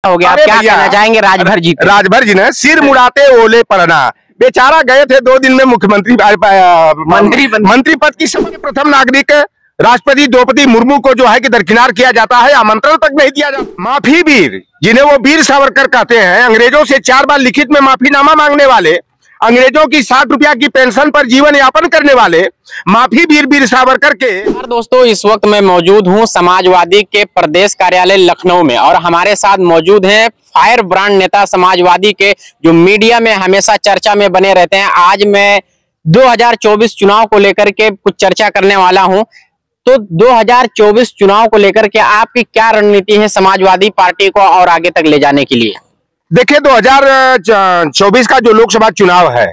हो गया, आप क्या कहना चाहेंगे? राजभर जी ने सिर मुड़ाते ओले पड़ना, बेचारा गए थे 2 दिन में मुख्यमंत्री मंत्री पद की शपथ। प्रथम नागरिक राष्ट्रपति द्रौपदी मुर्मू को जो है कि दरकिनार किया जाता है, आमंत्रण तक नहीं दिया जाता। माफी वीर, जिन्हें वो वीर सावरकर कहते हैं, अंग्रेजों से 4 बार लिखित में माफीनामा मांगने वाले, अंग्रेजों की 60 रुपया की पेंशन पर जीवन यापन करने वाले माफी वीर सावरकर के। दोस्तों, इस वक्त मैं मौजूद हूं समाजवादी के प्रदेश कार्यालय लखनऊ में और हमारे साथ मौजूद हैं फायर ब्रांड नेता समाजवादी के, जो मीडिया में हमेशा चर्चा में बने रहते हैं। आज मैं 2024 चुनाव को लेकर के कुछ चर्चा करने वाला हूं। तो 2024 चुनाव को लेकर के आपकी क्या रणनीति है समाजवादी पार्टी को और आगे तक ले जाने के लिए? देखिए, 2024 का जो लोकसभा चुनाव है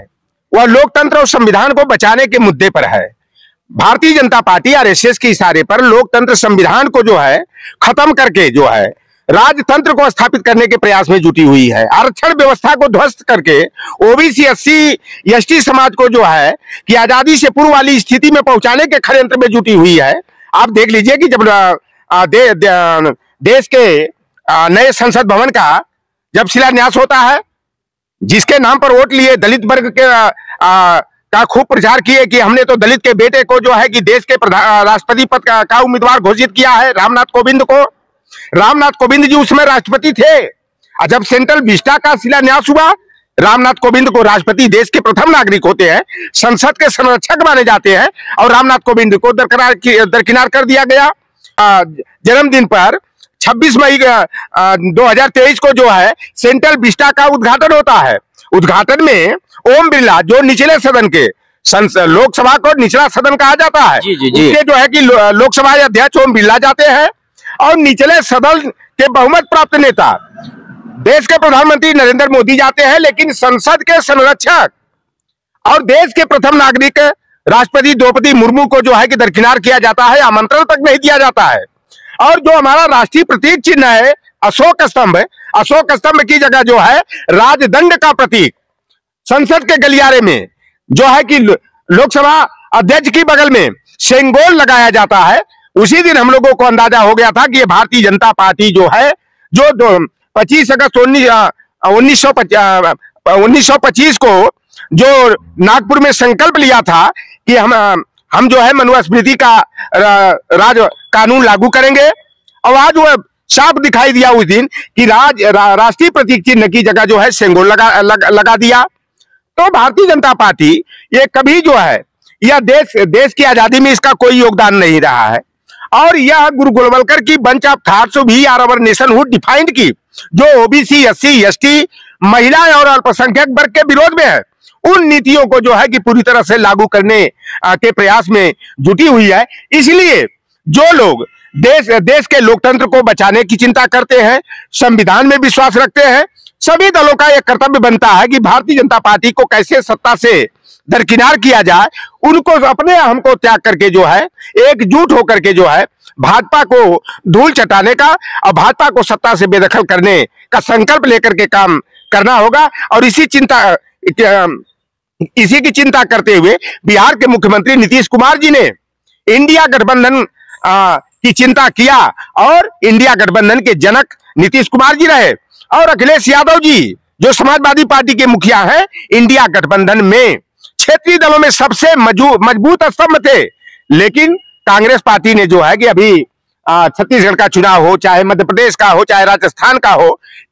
वह लोकतंत्र और संविधान को बचाने के मुद्दे पर है। भारतीय जनता पार्टी आरएसएस के इशारे पर लोकतंत्र संविधान को जो है खत्म करके जो है राजतंत्र को स्थापित करने के प्रयास में जुटी हुई है। आरक्षण व्यवस्था को ध्वस्त करके ओबीसी एससी एसटी समाज को जो है कि आजादी से पूर्व वाली स्थिति में पहुंचाने के षड्यंत्र में जुटी हुई है। आप देख लीजिए कि जब देश के नए संसद भवन का जब शिलान्यास होता है, जिसके नाम पर वोट लिए दलित वर्ग के का खूब प्रचार किए कि हमने तो दलित के बेटे को जो है कि देश के राष्ट्रपति पद का उम्मीदवार घोषित किया है, रामनाथ कोविंद को। रामनाथ कोविंद जी उसमें राष्ट्रपति थे और जब सेंट्रल विस्टा का शिलान्यास हुआ, रामनाथ कोविंद को राष्ट्रपति, देश के प्रथम नागरिक होते हैं, संसद के संरक्षक माने जाते हैं और रामनाथ कोविंद को दरकिनार कर दिया गया। जन्मदिन पर 26 मई 2023 को जो है सेंट्रल विस्टा का उद्घाटन होता है। उद्घाटन में ओम बिरला, जो निचले सदन के लोकसभा को निचला सदन कहा जाता है, उसके जो है कि लोकसभा अध्यक्ष ओम बिरला जाते हैं और निचले सदन के बहुमत प्राप्त नेता देश के प्रधानमंत्री नरेंद्र मोदी जाते हैं। लेकिन संसद के संरक्षक और देश के प्रथम नागरिक राष्ट्रपति द्रौपदी मुर्मू को जो है कि दरकिनार किया जाता है, आमंत्रण तक नहीं दिया जाता है। और जो हमारा राष्ट्रीय प्रतीक चिन्ह है अशोक स्तंभ, अशोक स्तंभ की जगह जो है राजदंड का प्रतीक संसद के गलियारे में जो है कि लोकसभा अध्यक्ष की बगल में सेंगोल लगाया जाता है। उसी दिन हम लोगों को अंदाजा हो गया था कि ये भारतीय जनता पार्टी जो है, जो 25 अगस्त 1925 को जो नागपुर में संकल्प लिया था कि हम जो है मनुस्मृति का राज कानून लागू करेंगे, और आज वह साफ दिखाई दिया उस दिन कि राष्ट्रीय प्रतीक चिन्ह की जगह जो है सेंगोल लगा दिया। तो भारतीय जनता पार्टी ये कभी जो है यह देश की आजादी में इसका कोई योगदान नहीं रहा है। और यह गुरु गोलवलकर की bunch of thoughts we are our nationhood defined की, जो ओबीसी एससी एसटी महिलाएं और अल्पसंख्यक वर्ग के विरोध में है, उन नीतियों को जो है कि पूरी तरह से लागू करने के प्रयास में जुटी हुई है। इसलिए जो लोग देश के लोकतंत्र को बचाने की चिंता करते हैं, संविधान में विश्वास रखते हैं, सभी दलों का यह कर्तव्य बनता है कि भारतीय जनता पार्टी को कैसे सत्ता से दरकिनार किया जाए। उनको अपने अहम को त्याग करके जो है एकजुट होकर के जो है भाजपा को धूल चटाने का और भाजपा को सत्ता से बेदखल करने का संकल्प लेकर के काम करना होगा। और इसी की चिंता करते हुए बिहार के मुख्यमंत्री नीतीश कुमार जी ने इंडिया गठबंधन की चिंता किया और इंडिया गठबंधन के जनक नीतीश कुमार जी रहे। और अखिलेश यादव जी, जो समाजवादी पार्टी के मुखिया हैं, इंडिया गठबंधन में क्षेत्रीय दलों में सबसे मजबूत स्तंभ थे। लेकिन कांग्रेस पार्टी ने जो है कि अभी छत्तीसगढ़ का चुनाव हो, चाहे मध्य प्रदेश का हो, चाहे राजस्थान का हो,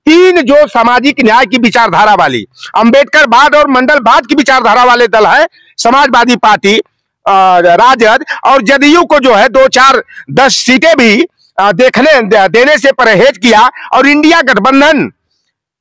3 जो सामाजिक न्याय की विचारधारा वाली, अंबेडकरवाद और मंडलवाद की विचारधारा वाले दल है, समाजवादी पार्टी, राजद और जदयू को जो है 2, 4, 10 सीटें भी देने से परहेज किया और इंडिया गठबंधन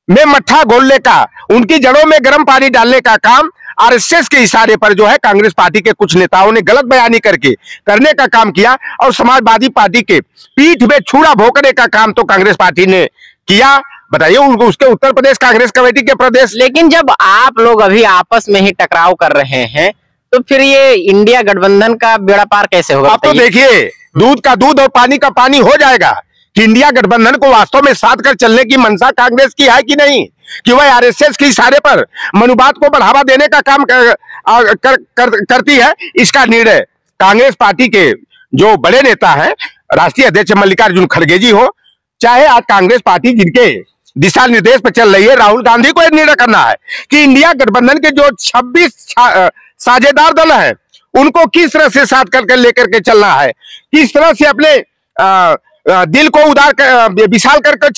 में मट्ठा घोलने का, उनकी जड़ों में गर्म पानी डालने का काम आरएसएस के इशारे पर जो है कांग्रेस पार्टी के कुछ नेताओं ने गलत बयानी करके करने का काम किया। और समाजवादी पार्टी के पीठ में छुरा भोंकने का काम तो कांग्रेस पार्टी ने किया। बताइए, उसके उत्तर प्रदेश कांग्रेस कमेटी के प्रदेश। लेकिन जब आप लोग अभी आपस में ही टकराव कर रहे हैं तो फिर ये इंडिया गठबंधन का बेड़ा पार कैसे होगा? आप तो देखिए, दूध का दूध और पानी का पानी हो जाएगा कि इंडिया गठबंधन को वास्तव में साथ कर चलने की मंशा कांग्रेस की है कि नहीं, कि वह आरएसएस के इशारे पर मनुवाद को बढ़ावा देने का काम करती है। इसका निर्णय कांग्रेस पार्टी के जो बड़े नेता हैं, राष्ट्रीय अध्यक्ष मल्लिकार्जुन खड़गे जी हो, चाहे आज कांग्रेस पार्टी जिनके दिशा निर्देश पर चल रही है। राहुल गांधी को यह निर्णय करना है कि इंडिया गठबंधन के जो 26 साझेदार दल हैं उनको किस तरह से साथ करके लेकर के चलना है, किस तरह से अपने दिल को उदार कर विशाल करके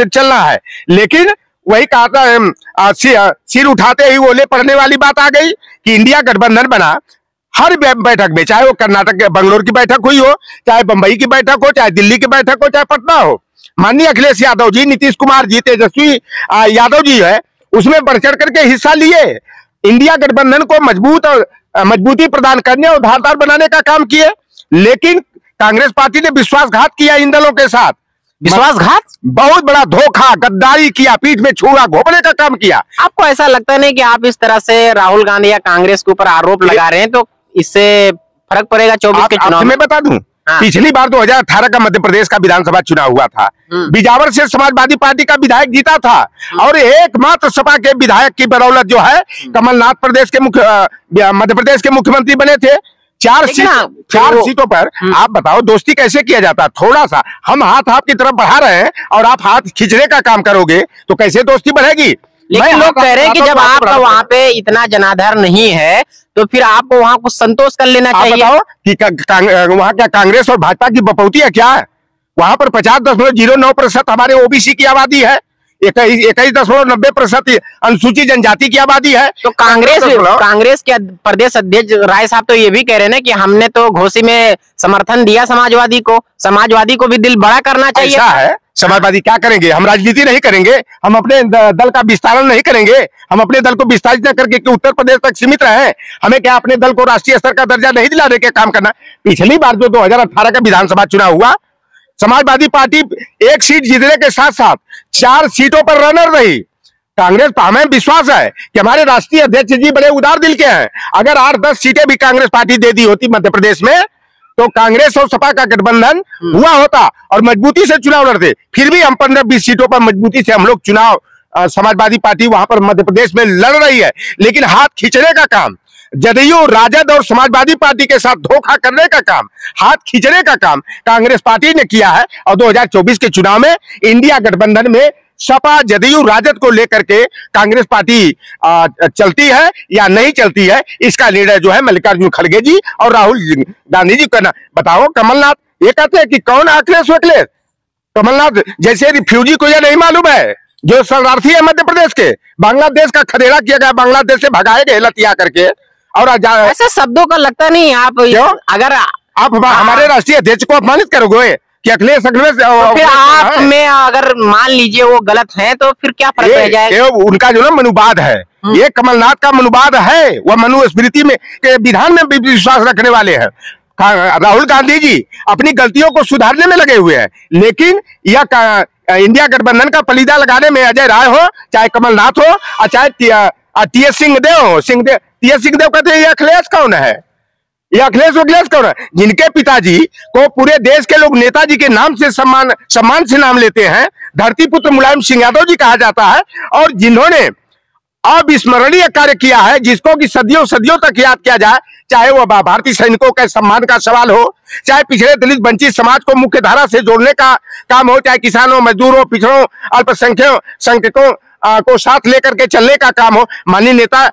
चलना है। लेकिन वही कहता है, सिर उठाते ही ओले पड़ने वाली बात आ गई कि इंडिया गठबंधन बना। हर बैठक में, चाहे वो कर्नाटक बंगलोर की बैठक हुई हो, चाहे बंबई की बैठक हो, चाहे दिल्ली की बैठक हो, चाहे पटना हो, माननीय अखिलेश यादव जी, नीतीश कुमार जी, तेजस्वी यादव जी है, उसमें बढ़ चढ़ करके हिस्सा लिए। इंडिया गठबंधन को मजबूती प्रदान करने और धारदार बनाने का काम किए। लेकिन कांग्रेस पार्टी ने विश्वासघात किया इन दलों के साथ। विश्वासघात, बहुत बड़ा धोखा, गद्दारी किया, पीठ में छुरा घोंपने का काम किया। आपको ऐसा लगता नहीं कि आप इस तरह से राहुल गांधी या कांग्रेस के ऊपर आरोप लगा रहे हैं तो इससे फर्क पड़ेगा 24 के चुनाव में? मैं बता दूं, हाँ। पिछली बार 2018 का मध्य प्रदेश का विधानसभा चुनाव हुआ था। बिजावर से समाजवादी पार्टी का विधायक जीता था और एकमात्र सपा के विधायक की बदौलत जो है कमलनाथ मध्य प्रदेश के मुख्यमंत्री बने थे। चार सीटों पर। आप बताओ दोस्ती कैसे किया जाता है? थोड़ा सा हम हाथ आपकी तरफ बढ़ा रहे हैं और आप हाथ खींचने का काम करोगे तो कैसे दोस्ती बढ़ेगी? लेकिन लोग कह रहे हैं कि जब आपका वहाँ पे इतना जनाधार नहीं है तो फिर आपको वहाँ कुछ संतोष कर लेना चाहिए। बताओ कि वहाँ क्या कांग्रेस और भाजपा की बपौती है क्या? वहाँ पर 50.09% हमारे ओबीसी की आबादी है, 21.90% अनुसूचित जनजाति की आबादी है। तो कांग्रेस के प्रदेश अध्यक्ष राय साहब तो ये भी कह रहे हैं ना कि हमने तो घोषी में समर्थन दिया समाजवादी को भी दिल बड़ा करना चाहिए। ऐसा है, समाजवादी क्या करेंगे? हम राजनीति नहीं करेंगे, हम अपने दल का विस्तारण नहीं करेंगे, हम अपने दल को विस्तारित न करके उत्तर प्रदेश तक सीमित रहे। हमें क्या अपने दल को राष्ट्रीय स्तर का दर्जा नहीं दिलाने के काम करना? पिछली बार जो 2018 का विधानसभा चुनाव हुआ, समाजवादी पार्टी एक सीट जीतने के साथ साथ 4 सीटों पर रनर रही। कांग्रेस पर हमें विश्वास है कि हमारे राष्ट्रीय अध्यक्ष जी बड़े उदार दिल के हैं। अगर 8-10 सीटें भी कांग्रेस पार्टी दे दी होती मध्य प्रदेश में तो कांग्रेस और सपा का गठबंधन हुआ होता और मजबूती से चुनाव लड़ते। फिर भी हम 15-20 सीटों पर मजबूती से हम लोग चुनाव, समाजवादी पार्टी वहां पर मध्य प्रदेश में लड़ रही है। लेकिन हाथ खींचने का काम, जदयू, राजद और समाजवादी पार्टी के साथ धोखा करने का काम, हाथ खींचने का काम कांग्रेस पार्टी ने किया है। और 2024 के चुनाव में इंडिया गठबंधन में सपा, जदयू, राजद को लेकर के कांग्रेस पार्टी चलती है या नहीं चलती है, इसका निर्णय जो है मल्लिकार्जुन खड़गे जी और राहुल गांधी जी करना। बताओ, कमलनाथ ये कहते हैं कि कौन अखिलेश? कमलनाथ जैसे रिफ्यूजी को यह नहीं मालूम है जो शरणार्थी है मध्य प्रदेश के, बांग्लादेश का खदेड़ा किया गया, बांग्लादेश से भगाए गए लतिया करके। और ऐसे शब्दों का लगता नहीं आप, अगर आप हमारे राष्ट्रीय अध्यक्ष को अपमानित करोगे कि अखिलेश तो फिर आप में अगर मान लीजिए वो गलत है तो फिर क्या फर्क रह जाएगा? उनका जो ना मनुवाद है, ये कमलनाथ का मनुवाद है, वह मनुस्मृति में विधान में विश्वास रखने वाले हैं। राहुल गांधी जी अपनी गलतियों को सुधारने में लगे हुए हैं। लेकिन यह इंडिया गठबंधन का पलीदा लगाने में अजय राय हो, चाहे कमलनाथ हो और चाहे टीएस सिंहदेव कहते हैं ये अखिलेश कौन है? ये अखिलेश कौन है? जिनके पिताजी को पूरे देश के लोग नेताजी के नाम से सम्मान से नाम लेते हैं, धरती पुत्र मुलायम सिंह यादव जी कहा जाता है, और जिन्होंने अविस्मरणीय कार्य किया है, जिसको कि सदियों तक याद किया जाए, चाहे वो भारतीय सैनिकों के सम्मान का सवाल हो, चाहे पिछड़े दलित वंचित समाज को मुख्य धारा से जोड़ने का काम हो, चाहे किसानों, मजदूरों, पिछड़ों, अल्पसंख्यकों को साथ लेकर के चलने का काम हो। माननीय नेता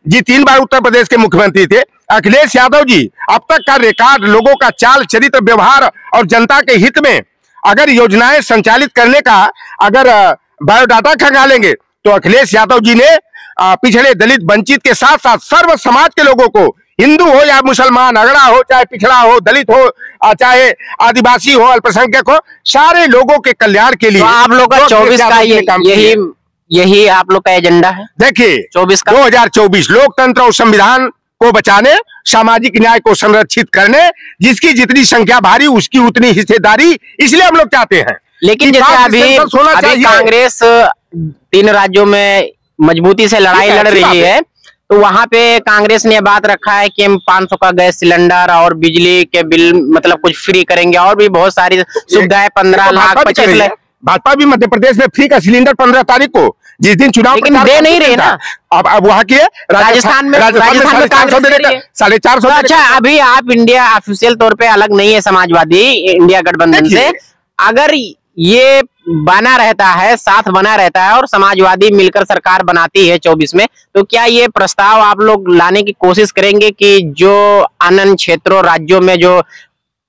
जी 3 बार उत्तर प्रदेश के मुख्यमंत्री थे। अखिलेश यादव जी अब तक का रिकॉर्ड, लोगों का चाल चरित्र, व्यवहार और जनता के हित में अगर योजनाएं संचालित करने का अगर बायोडाटा खंगालेंगे तो अखिलेश यादव जी ने पिछड़े दलित वंचित के साथ साथ सर्व समाज के लोगों को, हिंदू हो या मुसलमान, अगड़ा हो चाहे पिछड़ा हो, दलित हो चाहे आदिवासी हो, अल्पसंख्यक हो, सारे लोगों के कल्याण के लिए। तो आप लोग का 24 का यही आप लोग का एजेंडा है? देखिए 2024 लोकतंत्र और संविधान को बचाने, सामाजिक न्याय को संरक्षित करने, जिसकी जितनी संख्या भारी उसकी उतनी हिस्सेदारी, इसलिए हम लोग चाहते हैं। लेकिन जैसे अभी कांग्रेस 3 राज्यों में मजबूती से लड़ाई लड़ रही है, तो वहां पे कांग्रेस ने बात रखा है कि हम 500 का गैस सिलेंडर और बिजली के बिल मतलब कुछ फ्री करेंगे और भी बहुत सारी सुविधाएं, 15 लाख 25 लाख। भाजपा भी मध्य प्रदेश में फ्री का सिलेंडर 15 तारीख को, जिस दिन चुनाव, लेकिन दे नहीं रहे ना। अब वहाँ की राजस्थान में 450। अच्छा, अभी आप इंडिया ऑफिशियल तौर पे अलग नहीं है समाजवादी इंडिया गठबंधन से, अगर ये बना रहता है, साथ बना रहता है और समाजवादी मिलकर सरकार बनाती है 24 में, तो क्या ये प्रस्ताव आप लोग लाने की कोशिश करेंगे कि जो अन्य क्षेत्रों राज्यों में जो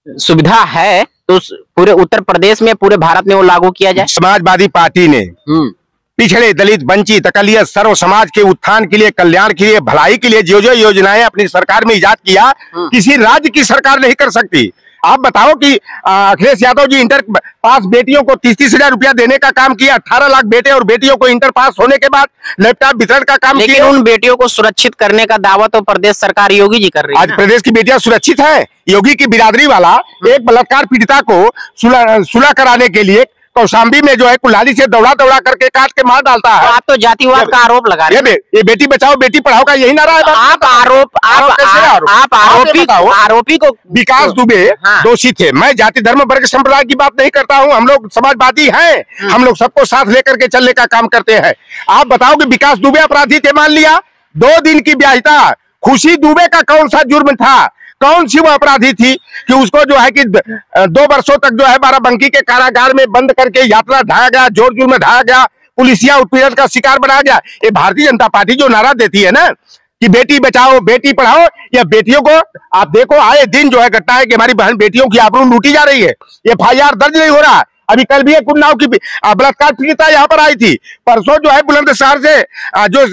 सुविधा है तो पूरे उत्तर प्रदेश में, पूरे भारत में वो लागू किया जाए? समाजवादी पार्टी ने पिछड़े, दलित, वंचित, अकलियत, सर्व समाज के उत्थान के लिए, कल्याण के लिए, भलाई के लिए जो जो योजनाएं अपनी सरकार में इजाद किया, किसी राज्य की सरकार नहीं कर सकती। आप बताओ कि अखिलेश यादव जी इंटर पास बेटियों को 30-30 हजार रुपया देने का काम किया, 18 लाख बेटे और बेटियों को इंटर पास होने के बाद लैपटॉप वितरण का काम किया। लेकिन उन बेटियों को सुरक्षित करने का दावा तो प्रदेश सरकार योगी जी कर रही है। आज प्रदेश की बेटियां सुरक्षित है। योगी की बिरादरी वाला एक बलात्कार पीड़िता को सुलह कराने के लिए कौशाम्बी में जो है कुल्हाड़ी से दौड़ा दौड़ा करके काट के मार डालता है। तो आप तो जातिवाद का आरोप लगा रहे हैं। ये बेटी बचाओ बेटी पढ़ाओ का यही नारा है। आप आरोपी को विकास दुबे दोषी थे। मैं जाति धर्म वर्ग संप्रदाय की बात नहीं करता हूं। हम लोग समाजवादी हैं। हम लोग सबको साथ लेकर के चलने का काम करते हैं। आप बताओ कि विकास दुबे अपराधी थे, मान लिया 2 दिन की ब्याहिता। खुशी दुबे का कौन सा जुर्म था? कौन सी वो अपराधी थी कि उसको जो है कि 2 वर्षों तक जो है बाराबंकी के कारागार में बंद करके यात्रा ढाया गया, जोर जुर्म में ढाया गया, पुलिसिया उत्पीड़न का शिकार बनाया गया। ये भारतीय जनता पार्टी जो नारा देती है ना कि बेटी बचाओ बेटी पढ़ाओ, या बेटियों को आप देखो आए दिन जो है घटना है कि हमारी बहन बेटियों की आबरू लूटी जा रही है। FIR दर्ज नहीं हो रहा। अभी कल भी एक उन्नाव की बलात्कार पीड़िता यहाँ पर आई थी। परसों जो है बुलंदशहर से जो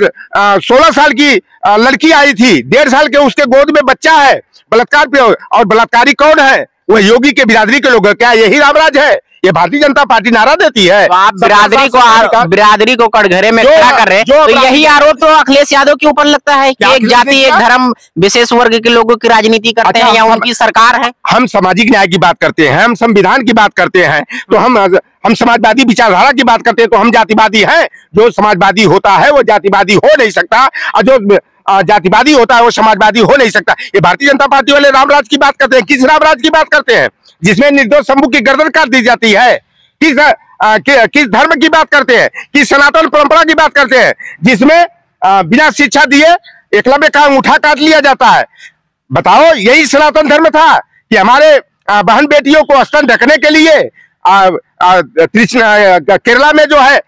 16 साल की लड़की आई थी, 1.5 साल के उसके गोद में बच्चा है। बलात्कार पे और बलात्कारी कौन है? वह योगी के बिरादरी के लोग। क्या यही रामराज है? ये भारतीय जनता पार्टी नारा देती है। तो आप बिरादरी को कटघरे में खड़ा कर रहे हैं, तो यही आरोप तो अखिलेश यादव के ऊपर लगता है कि एक जाति एक धर्म विशेष वर्ग के लोगों की राजनीति करते हैं या उनकी सरकार है। हम सामाजिक न्याय की बात करते हैं, हम संविधान की बात करते हैं, तो हम समाजवादी विचारधारा की बात करते हैं, तो हम जातिवादी हैं। जो समाजवादी होता है वो जातिवादी हो नहीं सकता, और जो जातिवादी होता है वो समाजवादी हो नहीं सकता। ये भारतीय जनता पार्टी वाले रामराज की बात करते हैं। किस रामराज की बात करते हैं? जिसमें निर्दोष शंभू की गर्दन काट दी जाती है। किस धर्म की बात करते हैं? किस सनातन परंपरा की बात करते हैं जिसमें बिना शिक्षा दिए एकलव्य का अंगूठा काट लिया जाता है? बताओ, यही सनातन धर्म था कि हमारे बहन बेटियों को स्तन ढकने के लिए केरला में जो है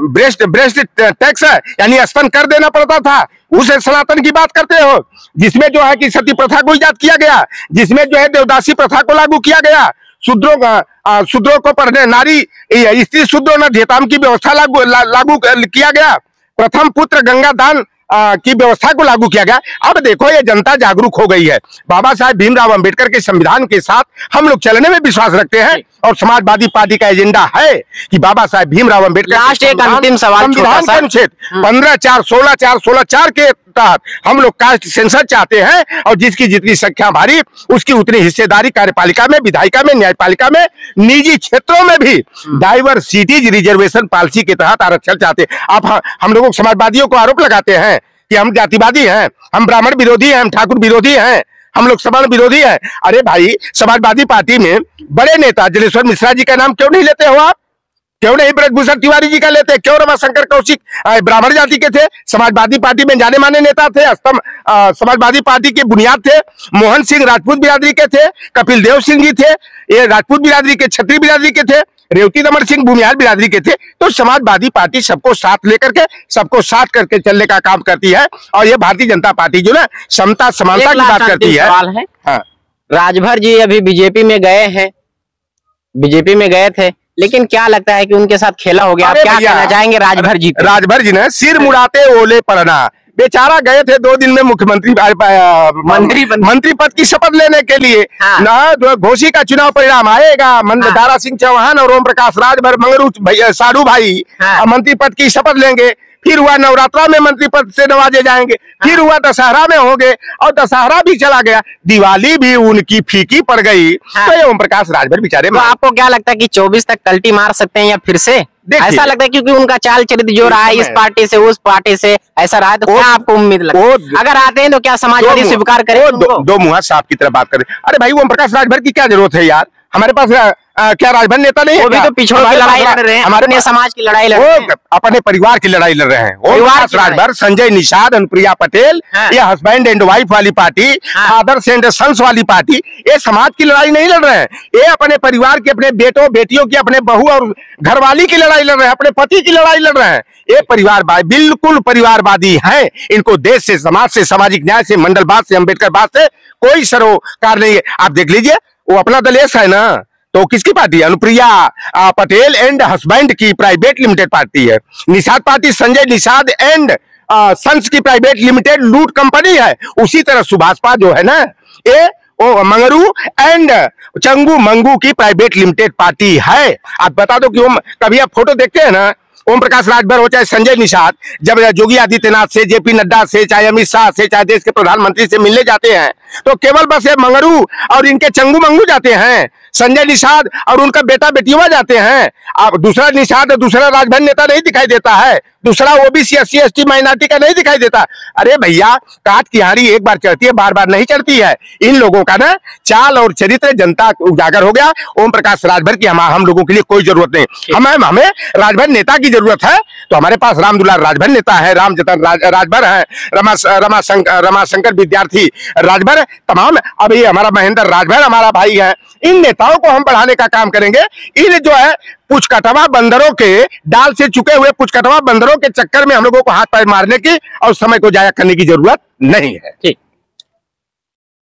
ब्रेस्ट टैक्स है, यानी स्तन कर देना पड़ता था। उस सनातन की बात करते हो जिसमें जो है कि सती प्रथा को इजाद किया गया, जिसमें जो है देवदासी प्रथा को लागू किया गया, शूद्रों को पढ़ने, नारी स्त्री शूद्रों न धेताम की व्यवस्था लागू किया गया, प्रथम पुत्र गंगा दान की व्यवस्था को लागू किया गया। अब देखो ये जनता जागरूक हो गई है। बाबा साहेब भीमराव अंबेडकर के संविधान के साथ हम लोग चलने में विश्वास रखते हैं और समाजवादी पार्टी का एजेंडा है कि बाबा साहेब भीमराव अंबेडकर लास्ट एक अंतिम सवाल, संविधान के अनुच्छेद 15(4), 16(4), 16(4) के तहत हम लोग कास्ट सेंसर चाहते हैं और जिसकी जितनी संख्या भारी उसकी उतनी हिस्सेदारी कार्यपालिका में, विधायिका में, न्यायपालिका में, निजी क्षेत्रों में भी डाइवर्सिटीज रिजर्वेशन पॉलिसी के तहत आरक्षण चाहते हैं। आप हम लोगों समाजवादियों को आरोप लगाते हैं कि हम जातिवादी हैं, हम ब्राह्मण विरोधी हैं, हम ठाकुर विरोधी हैं, हम लोग सवर्ण विरोधी हैं। अरे भाई, समाजवादी पार्टी में बड़े नेता जलेश्वर मिश्रा जी का नाम क्यों नहीं लेते हो आप? क्यों नहीं ब्रजभूषण तिवारी जी का लेते? क्यों रमाशंकर कौशिक ब्राह्मण जाति के थे, समाजवादी पार्टी में जाने माने नेता थे, समाजवादी पार्टी के बुनियाद थे। मोहन सिंह राजपूत बिरादरी के थे, कपिल देव सिंह जी थे, ये राजपूत बिरादरी के, क्षत्रिय बिरादरी के थे, रेवती रमन सिंह भूमिहार बिरादरी के थे। तो समाजवादी पार्टी सबको साथ लेकर के, सबको साथ करके चलने का काम करती है। और ये भारतीय जनता पार्टी जो ना समता समानता की बात करती है। हाँ। राजभर जी अभी बीजेपी में गए हैं, बीजेपी में गए थे, लेकिन क्या लगता है कि उनके साथ खेला हो गया? आप क्या कहना चाहेंगे राजभर जी? राजभर जी ने सिर मुड़ाते ओले पड़ना, बेचारा गए थे 2 दिन में मुख्यमंत्री मंत्री पद की शपथ लेने के लिए। हाँ। ना घोषी का चुनाव परिणाम आएगा, दारा सिंह चौहान और ओम प्रकाश राजभर मंगरू साधु भाई मंत्री पद की शपथ लेंगे। फिर हुआ नवरात्रा में मंत्री पद से नवाजे जाएंगे, फिर हुआ दशहरा में होंगे और दशहरा भी चला गया, दिवाली भी उनकी फीकी पड़ गई। तो ये ओम प्रकाश राजभर बेचारे। तो आपको क्या लगता है कि 24 तक कल्टी मार सकते हैं या फिर से? ऐसा लगता है क्योंकि उनका चाल चरित्र जो रहा है इस पार्टी से उस पार्टी से ऐसा रहा है, तो क्या आपको उम्मीद लगता है अगर आते हैं तो क्या समाजवादी स्वीकार करें? दो मुहा साहब की तरह बात करें। अरे भाई, ओम प्रकाश राजभर की क्या जरूरत है यार? हमारे पास क्या राजभर नेता नहीं है? वो भी तो पिछड़ों की लड़ाई लड़ रहे हैं, हमारे समाज की लड़ाई लड़ रहे हैं, अपने परिवार की लड़ाई लड़ रहे हैं। ओम प्रकाश राजभर, संजय निषाद, अनुप्रिया पटेल, ये हस्बैंड एंड वाइफ वाली पार्टी, फादर्स एंड सन्स वाली पार्टी, ये समाज की लड़ाई नहीं लड़ रहे हैं। ये अपने परिवार के, अपने बेटों बेटियों की, अपने बहू और घरवाली की लड़ाई लड़ रहे हैं, अपने पति की लड़ाई लड़ रहे हैं। ये परिवारवादी, बिल्कुल परिवारवादी हैं। इनको देश से, समाज से, सामाजिक न्याय से, मंडलवाद से, अम्बेडकरवाद से कोई सरोकार नहीं है। आप देख लीजिए, वो अपना दल है ना, तो किसकी पार्टी है? अनुप्रिया पटेल एंड हस्बैंड की प्राइवेट लिमिटेड पार्टी है। Nishad party Sanjay Nishad and sons की प्राइवेट लिमिटेड लूट कंपनी है। उसी तरह सुभाषपा जो है ना, ये ओ मंगरू एंड चंगू मंगू की प्राइवेट लिमिटेड पार्टी है। आप बता दो कि वो कभी आप फोटो देखते हैं ना, ओम प्रकाश राजभर हो चाहे संजय निषाद, जब योगी आदित्यनाथ से, जेपी नड्डा से, चाहे अमित शाह से, चाहे देश के प्रधानमंत्री से मिलने जाते हैं, तो केवल बस ये मंगरू और इनके चंगू मंगू जाते हैं। संजय निषाद और उनका बेटा बेटियां जाते हैं। अब दूसरा निषाद, दूसरा राजभर नेता नहीं दिखाई देता है, दूसरा ओबीसी एससी एसटी माइनॉरिटी का नहीं दिखाई देता। अरे भैया, काट की हांडी एक बार चढ़ती है, बार बार नहीं चढ़ती है। इन लोगों का ना चाल और चरित्र जनता उजागर हो गया। ओम प्रकाश राजभर की हम लोगों के लिए कोई जरूरत नहीं। हमें राजभर नेता की जरूरत है, तो हमारे पास रामदुलार राजभर नेता है, रामजतन राजभर है, रमाशंकर विद्यार्थी राजभर, तमाम। अभी हमारा महेंद्र राजभर हमारा भाई है। इन नेताओं को हम बढ़ाने का काम करेंगे। इन जो है पुचकटवा बंदरों के, डाल से चुके हुए पुचकटवा बंदरों के चक्कर में हम लोगों को हाथ पैर मारने की और समय को जाया करने की जरूरत नहीं है। ठीक।